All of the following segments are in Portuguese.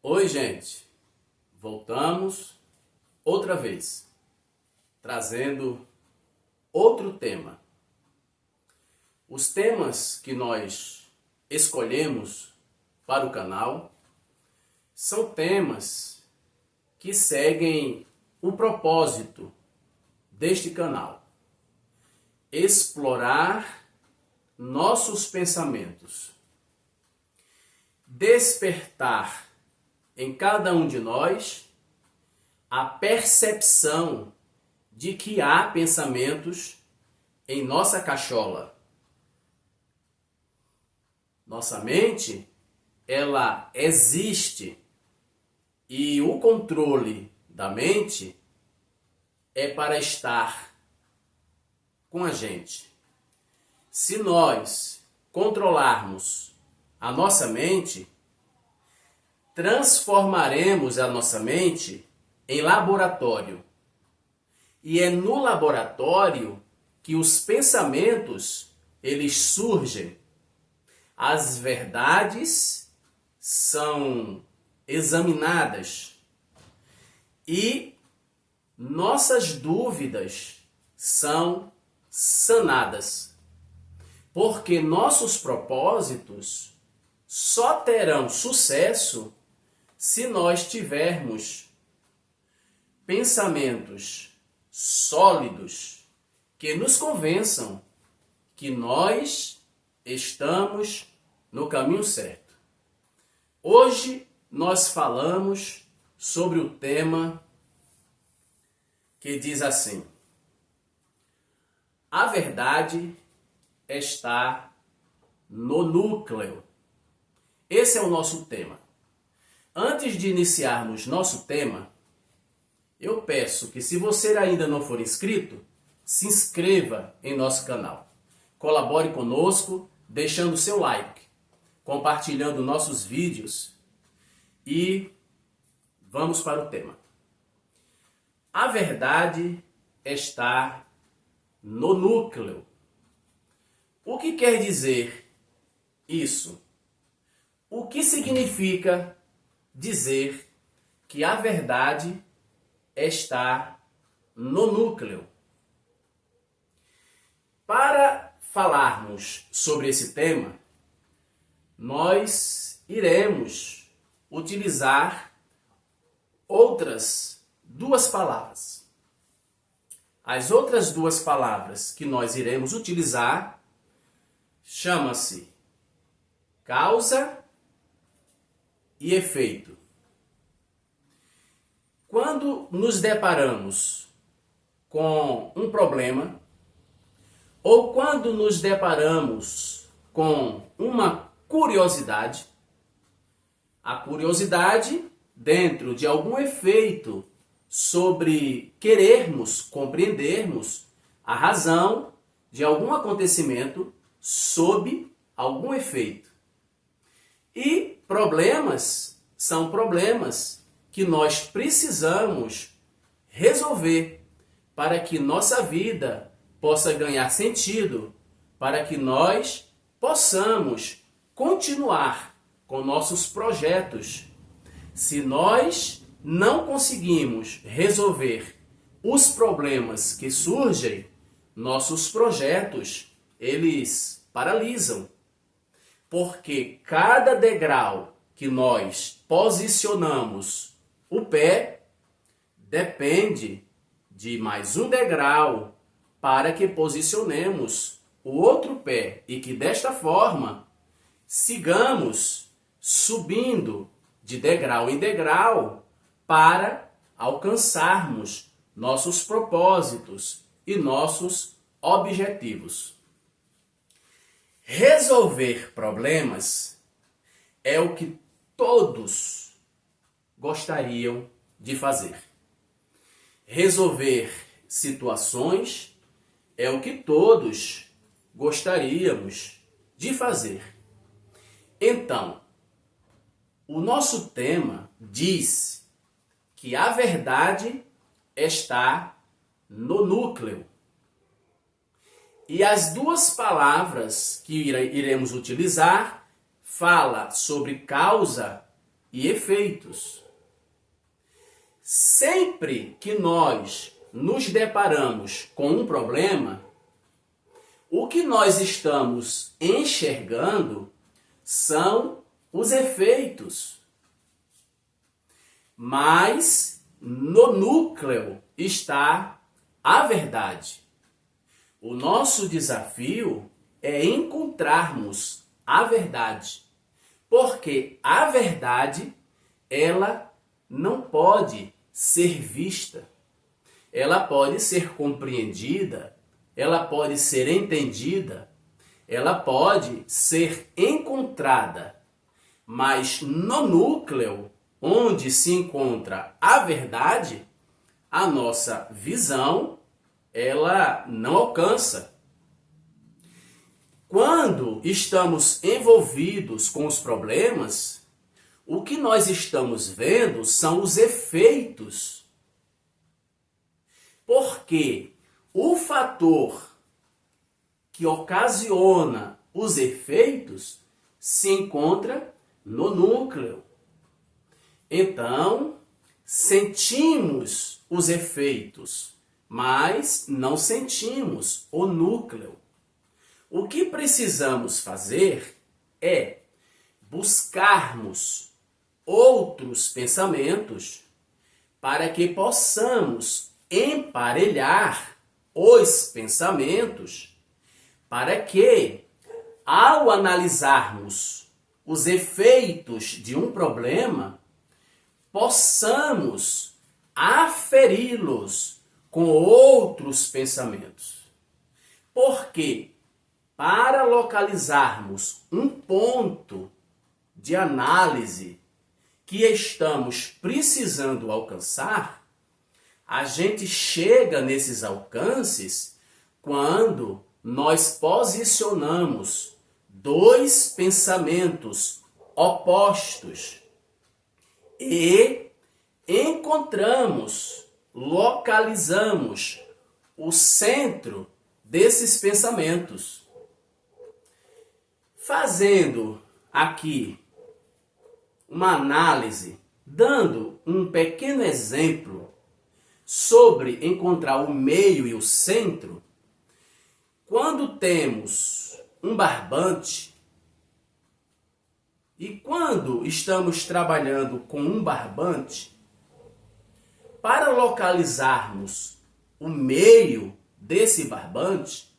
Oi, gente. Voltamos outra vez, trazendo outro tema. Os temas que nós escolhemos para o canal são temas que seguem o propósito deste canal: explorar nossos pensamentos, despertar em cada um de nós a percepção de que há pensamentos em nossa cachola. Nossa mente, ela existe, e o controle da mente é para estar com a gente. Se nós controlarmos a nossa mente, transformaremos a nossa mente em laboratório. E é no laboratório que os pensamentos, eles surgem. As verdades são examinadas e nossas dúvidas são sanadas. Porque nossos propósitos só terão sucesso se nós tivermos pensamentos sólidos que nos convençam que nós estamos no caminho certo. Hoje nós falamos sobre o tema que diz assim: a verdade está no núcleo. Esse é o nosso tema. Antes de iniciarmos nosso tema, eu peço que, se você ainda não for inscrito, se inscreva em nosso canal. Colabore conosco, deixando seu like, compartilhando nossos vídeos e vamos para o tema. A verdade está no núcleo. O que quer dizer isso? O que significa dizer que a verdade está no núcleo? Para falarmos sobre esse tema, nós iremos utilizar outras duas palavras. As outras duas palavras que nós iremos utilizar chama-se causa e efeito. Quando nos deparamos com um problema, ou quando nos deparamos com uma curiosidade, a curiosidade dentro de algum efeito sobre querermos compreendermos a razão de algum acontecimento sob algum efeito. E problemas são problemas que nós precisamos resolver para que nossa vida possa ganhar sentido, para que nós possamos continuar com nossos projetos. Se nós não conseguimos resolver os problemas que surgem, nossos projetos, eles paralisam. Porque cada degrau que nós posicionamos o pé depende de mais um degrau para que posicionemos o outro pé e que desta forma sigamos subindo de degrau em degrau para alcançarmos nossos propósitos e nossos objetivos. Resolver problemas é o que todos gostariam de fazer. Resolver situações é o que todos gostaríamos de fazer. Então, o nosso tema diz que a verdade está no núcleo. E as duas palavras que iremos utilizar fala sobre causa e efeitos. Sempre que nós nos deparamos com um problema, o que nós estamos enxergando são os efeitos. Mas no núcleo está a verdade. O nosso desafio é encontrarmos a verdade, porque a verdade, ela não pode ser vista, ela pode ser compreendida, ela pode ser entendida, ela pode ser encontrada, mas no núcleo, onde se encontra a verdade, a nossa visão, ela não alcança. Quando estamos envolvidos com os problemas, o que nós estamos vendo são os efeitos. Porque o fator que ocasiona os efeitos se encontra no núcleo. Então, sentimos os efeitos, mas não sentimos o núcleo. O que precisamos fazer é buscarmos outros pensamentos para que possamos emparelhar os pensamentos, para que, ao analisarmos os efeitos de um problema, possamos aferi-los com outros pensamentos. Porque, para localizarmos um ponto de análise que estamos precisando alcançar, a gente chega nesses alcances quando nós posicionamos dois pensamentos opostos e encontramos, localizamos o centro desses pensamentos. Fazendo aqui uma análise, dando um pequeno exemplo sobre encontrar o meio e o centro, quando temos um barbante e quando estamos trabalhando com um barbante, para localizarmos o meio desse barbante,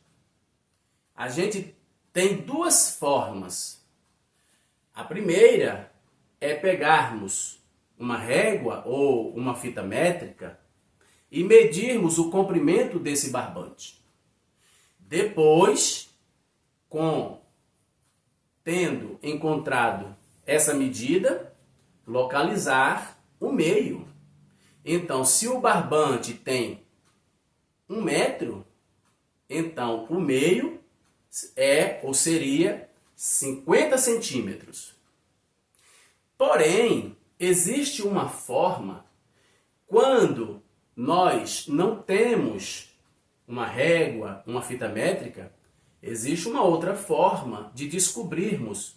a gente tem duas formas. A primeira é pegarmos uma régua ou uma fita métrica e medirmos o comprimento desse barbante. Depois, tendo encontrado essa medida, localizar o meio. Então, se o barbante tem 1 metro, então o meio seria 50 centímetros. Porém, existe uma forma, quando nós não temos uma régua, uma fita métrica, existe uma outra forma de descobrirmos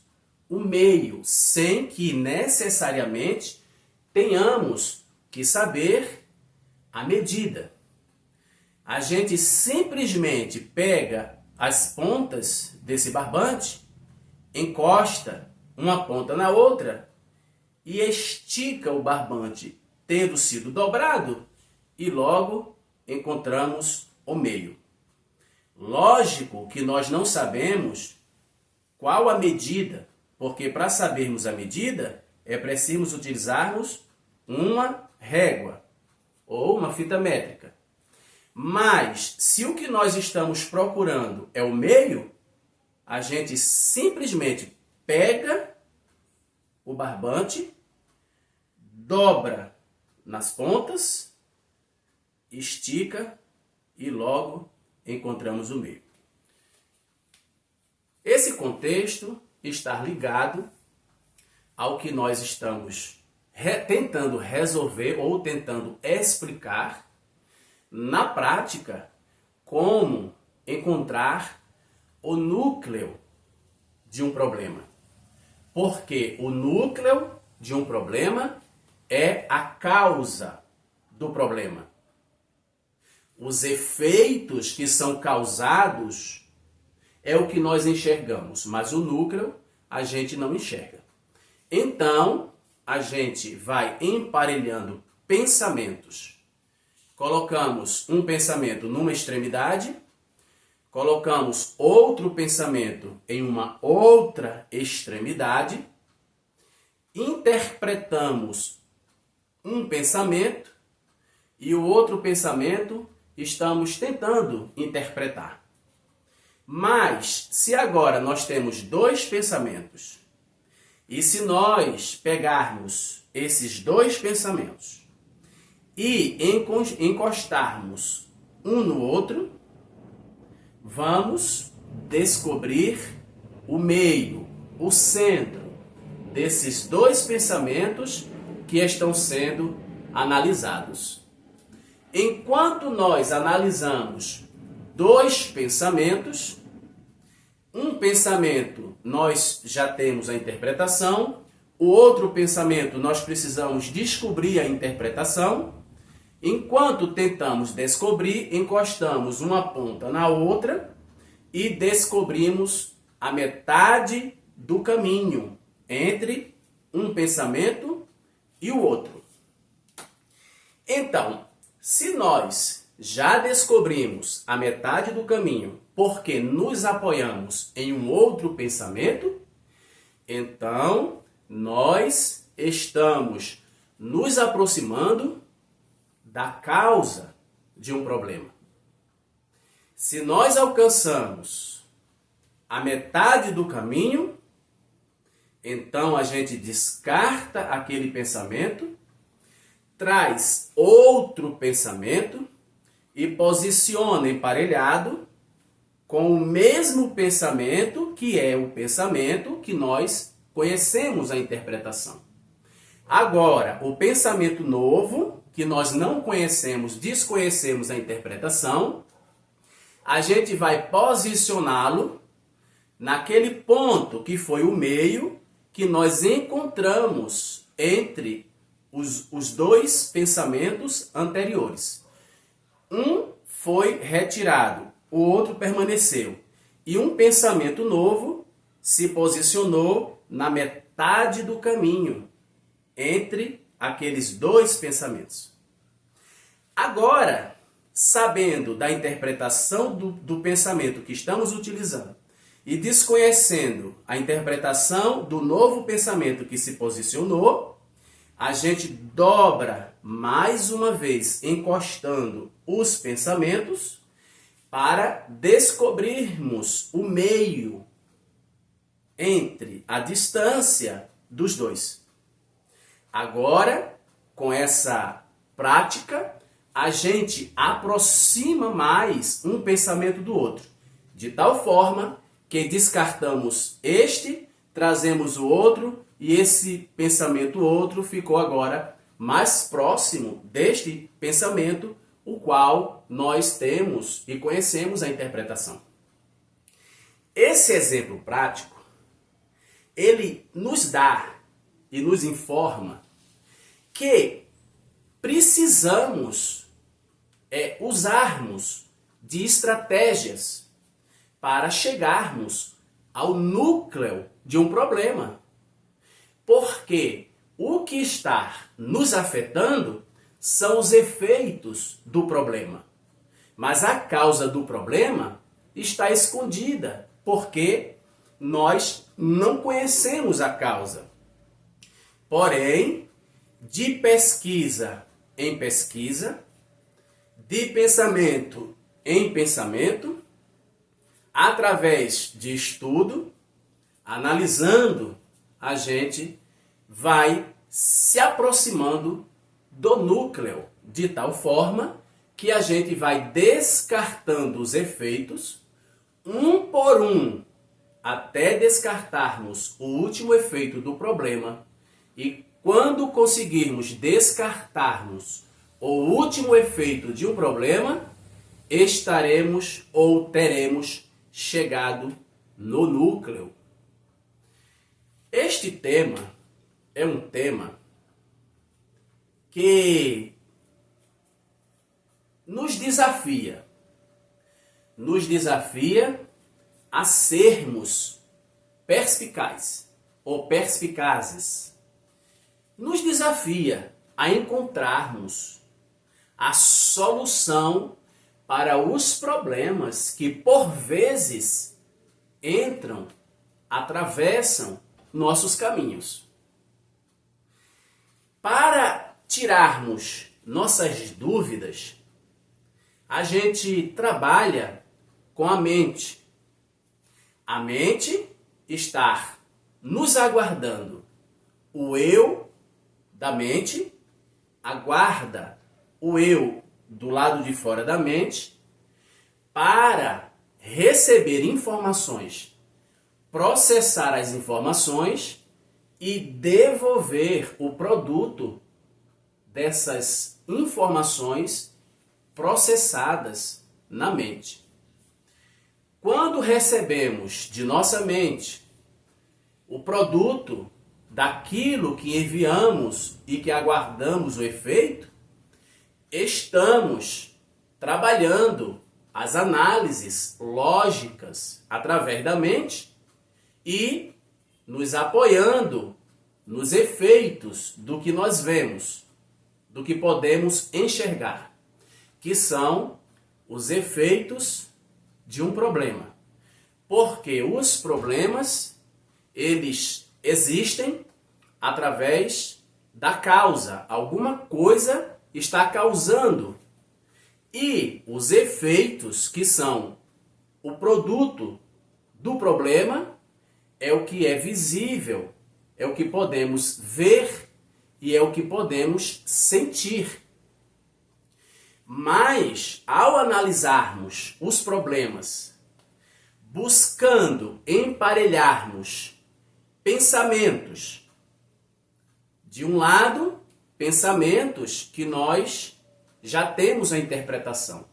o meio, sem que necessariamente tenhamos que saber a medida. A gente simplesmente pega as pontas desse barbante, encosta uma ponta na outra e estica o barbante, tendo sido dobrado, e logo encontramos o meio. Lógico que nós não sabemos qual a medida, porque para sabermos a medida é preciso utilizarmos uma régua ou uma fita métrica. Mas, se o que nós estamos procurando é o meio, a gente simplesmente pega o barbante, dobra nas pontas, estica e logo encontramos o meio. Esse contexto está ligado ao que nós estamos tentando resolver ou tentando explicar na prática como encontrar o núcleo de um problema. Porque o núcleo de um problema é a causa do problema. Os efeitos que são causados é o que nós enxergamos, mas o núcleo a gente não enxerga. Então, a gente vai emparelhando pensamentos. Colocamos um pensamento numa extremidade, colocamos outro pensamento em uma outra extremidade, interpretamos um pensamento e o outro pensamento estamos tentando interpretar. Mas, se agora nós temos dois pensamentos, e se nós pegarmos esses dois pensamentos e encostarmos um no outro, vamos descobrir o meio, o centro desses dois pensamentos que estão sendo analisados. Enquanto nós analisamos dois pensamentos, um pensamento nós já temos a interpretação, o outro pensamento nós precisamos descobrir a interpretação. Enquanto tentamos descobrir, encostamos uma ponta na outra e descobrimos a metade do caminho entre um pensamento e o outro. Então, se nós já descobrimos a metade do caminho porque nos apoiamos em um outro pensamento, então nós estamos nos aproximando da causa de um problema. Se nós alcançamos a metade do caminho, então a gente descarta aquele pensamento, traz outro pensamento e posiciona emparelhado com o mesmo pensamento, que é o pensamento que nós conhecemos a interpretação. Agora, o pensamento novo, que nós não conhecemos, desconhecemos a interpretação, a gente vai posicioná-lo naquele ponto que foi o meio que nós encontramos entre os dois pensamentos anteriores. Um foi retirado, o outro permaneceu. E um pensamento novo se posicionou na metade do caminho entre aqueles dois pensamentos. Agora, sabendo da interpretação do pensamento que estamos utilizando e desconhecendo a interpretação do novo pensamento que se posicionou, a gente dobra mais uma vez, encostando os pensamentos para descobrirmos o meio entre a distância dos dois. Agora, com essa prática, a gente aproxima mais um pensamento do outro, de tal forma que descartamos este, trazemos o outro, e esse pensamento outro ficou agora mais próximo deste pensamento, o qual nós temos e conhecemos a interpretação. Esse exemplo prático, ele nos dá e nos informa que precisamos usarmos de estratégias para chegarmos ao núcleo de um problema. Porque o que está nos afetando são os efeitos do problema. Mas a causa do problema está escondida, porque nós não conhecemos a causa. Porém, de pesquisa em pesquisa, de pensamento em pensamento, através de estudo, analisando, a gente vai se aproximando do núcleo, de tal forma que a gente vai descartando os efeitos, um por um, até descartarmos o último efeito do problema. E quando conseguirmos descartarmos o último efeito de um problema, estaremos ou teremos chegado no núcleo. Este tema é um tema que nos desafia a sermos perspicazes ou perspicazes. Nos desafia a encontrarmos a solução para os problemas que por vezes entram, atravessam nossos caminhos. Para tirarmos nossas dúvidas, a gente trabalha com a mente. A mente está nos aguardando. O eu da mente aguarda o eu do lado de fora da mente para receber informações, processar as informações e devolver o produto dessas informações processadas na mente. Quando recebemos de nossa mente o produto daquilo que enviamos e que aguardamos o efeito, estamos trabalhando as análises lógicas através da mente e nos apoiando nos efeitos do que nós vemos, do que podemos enxergar, que são os efeitos de um problema. Porque os problemas, eles existem através da causa. Alguma coisa está causando. E os efeitos, que são o produto do problema, é o que é visível, é o que podemos ver e é o que podemos sentir. Mas, ao analisarmos os problemas, buscando emparelharmos pensamentos, de um lado, pensamentos que nós já temos a interpretação.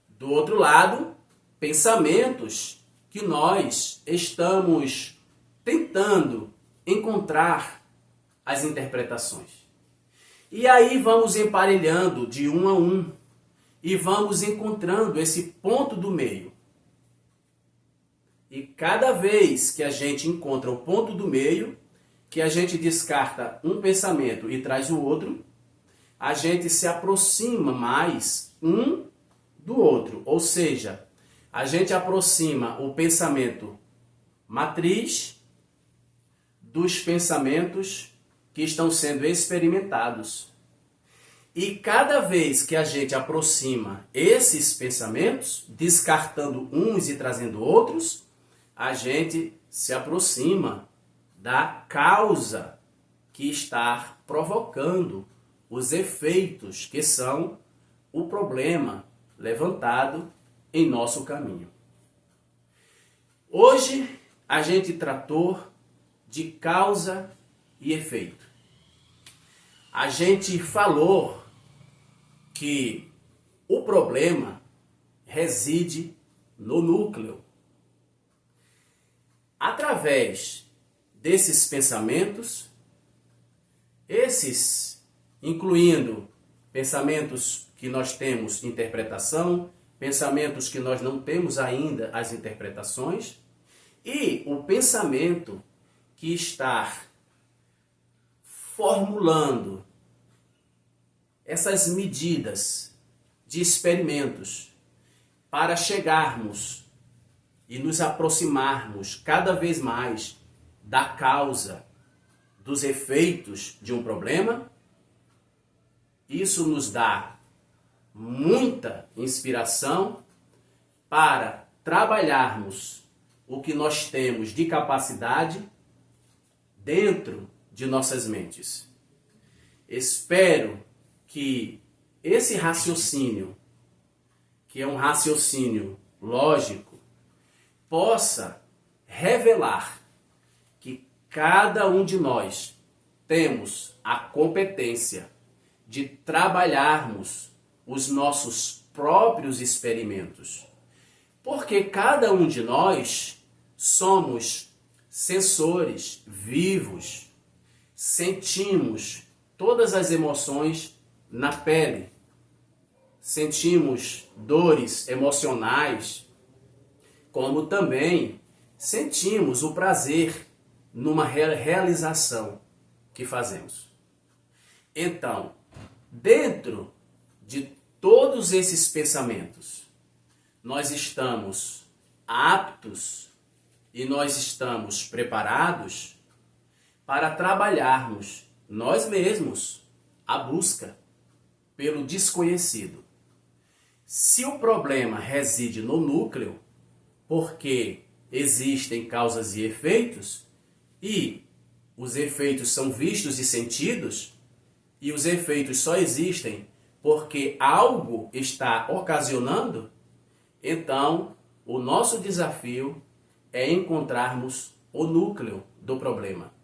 Do outro lado, pensamentos que nós estamos tentando encontrar as interpretações. E aí vamos emparelhando de um a um e vamos encontrando esse ponto do meio. E cada vez que a gente encontra o ponto do meio, que a gente descarta um pensamento e traz o outro, a gente se aproxima mais um do outro. Ou seja, a gente aproxima o pensamento matriz dos pensamentos que estão sendo experimentados. E cada vez que a gente aproxima esses pensamentos, descartando uns e trazendo outros, a gente se aproxima da causa que está provocando os efeitos, que são o problema levantado em nosso caminho. Hoje a gente tratou de causa e efeito. A gente falou que o problema reside no núcleo. Através desses pensamentos, esses incluindo pensamentos que nós temos interpretação, pensamentos que nós não temos ainda as interpretações, e o pensamento que está formulando essas medidas de experimentos para chegarmos e nos aproximarmos cada vez mais da causa dos efeitos de um problema. Isso nos dá muita inspiração para trabalharmos o que nós temos de capacidade dentro de nossas mentes. Espero que esse raciocínio, que é um raciocínio lógico, possa revelar que cada um de nós temos a competência de trabalharmos os nossos próprios experimentos. Porque cada um de nós somos sensores vivos, sentimos todas as emoções na pele, sentimos dores emocionais, como também sentimos o prazer numa realização que fazemos. Então, dentro de todos esses pensamentos, nós estamos aptos e nós estamos preparados para trabalharmos nós mesmos a busca pelo desconhecido. Se o problema reside no núcleo, porque existem causas e efeitos, e os efeitos são vistos e sentidos, e os efeitos só existem porque algo está ocasionando, então o nosso desafio é encontrarmos o núcleo do problema.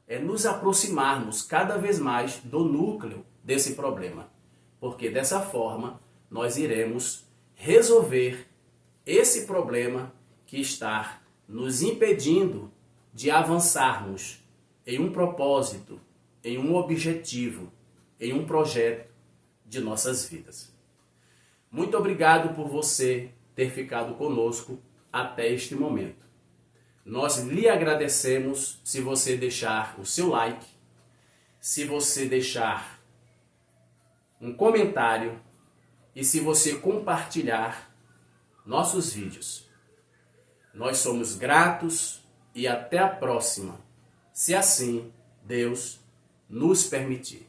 É nos aproximarmos cada vez mais do núcleo desse problema, porque dessa forma nós iremos resolver esse problema que está nos impedindo de avançarmos em um propósito, em um objetivo, em um projeto de nossas vidas. Muito obrigado por você ter ficado conosco até este momento. Nós lhe agradecemos se você deixar o seu like, se você deixar um comentário e se você compartilhar nossos vídeos. Nós somos gratos e até a próxima, se assim Deus nos permitir.